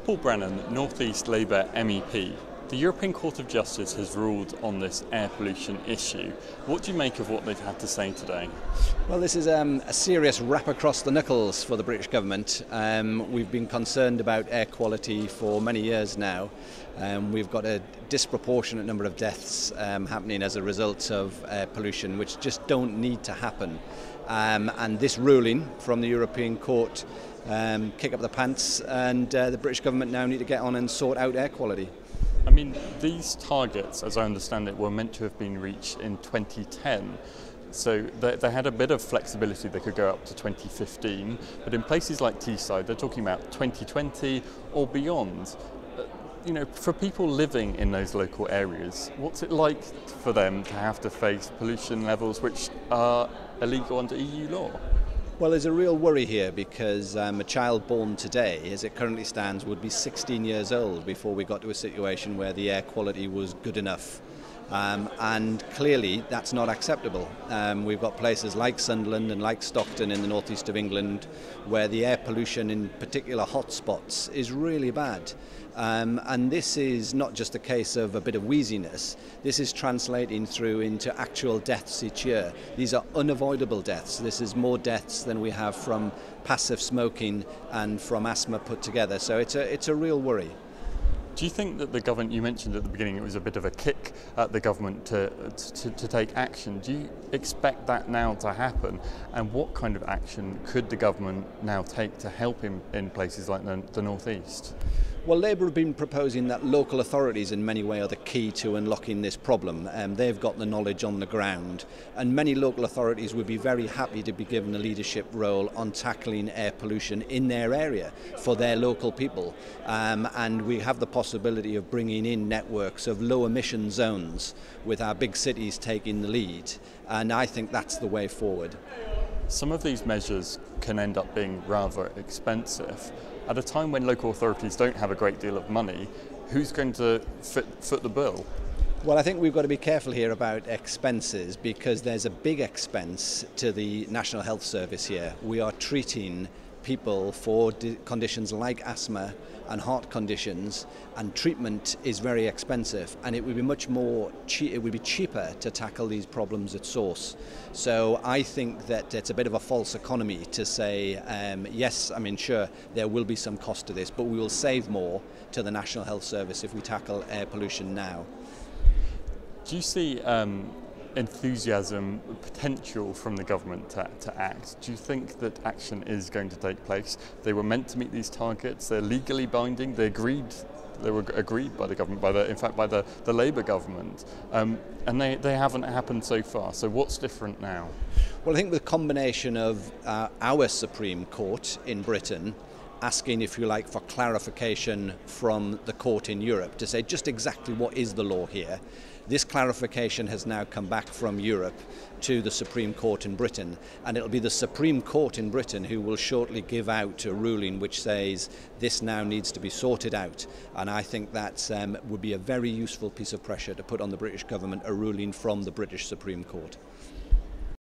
Paul Brennan, North East Labour MEP. The European Court of Justice has ruled on this air pollution issue. What do you make of what they've had to say today? Well, this is a serious rap across the knuckles for the British government. We've been concerned about air quality for many years now. We've got a disproportionate number of deaths happening as a result of air pollution, which just don't need to happen. And this ruling from the European Court kick up the pants, and the British government now need to get on and sort out air quality. I mean, these targets, as I understand it, were meant to have been reached in 2010. So they had a bit of flexibility. They could go up to 2015. But in places like Teesside, they're talking about 2020 or beyond. You know, for people living in those local areas, what's it like for them to have to face pollution levels which are illegal under EU law? Well, there's a real worry here because a child born today, as it currently stands, would be 16 years old before we got to a situation where the air quality was good enough. And clearly that's not acceptable. We've got places like Sunderland and like Stockton in the northeast of England where the air pollution in particular hotspots is really bad. And this is not just a case of a bit of wheeziness, this is translating through into actual deaths each year. These are unavoidable deaths. This is more deaths than we have from passive smoking and from asthma put together. So it's a real worry. Do you think that the government, you mentioned at the beginning it was a bit of a kick at the government to take action. Do you expect that now to happen? And what kind of action could the government now take to help in places like the North East? Well, Labour have been proposing that local authorities in many ways are the key to unlocking this problem. They've got the knowledge on the ground, and many local authorities would be very happy to be given a leadership role on tackling air pollution in their area for their local people. And we have the possibility of bringing in networks of low emission zones with our big cities taking the lead, and I think that's the way forward. Some of these measures can end up being rather expensive. At a time when local authorities don't have a great deal of money, who's going to foot the bill? Well, I think we've got to be careful here about expenses because there's a big expense to the National Health Service here. We are treating people for conditions like asthma and heart conditions, and treatment is very expensive, and it would be it would be cheaper to tackle these problems at source. So I think that it's a bit of a false economy to say yes, I mean sure there will be some cost to this, but we will save more to the National Health Service if we tackle air pollution now. Do you see enthusiasm, potential from the government to act? Do you think that action is going to take place? They were meant to meet these targets. They're legally binding. They were agreed by the government, by the Labour government, and they haven't happened so far. So what's different now? Well, I think the combination of our Supreme Court in Britain asking, if you like, for clarification from the court in Europe to say just exactly what is the law here. This clarification has now come back from Europe to the Supreme Court in Britain, and it'll be the Supreme Court in Britain who will shortly give out a ruling which says this now needs to be sorted out. And I think that would be a very useful piece of pressure to put on the British government, a ruling from the British Supreme Court.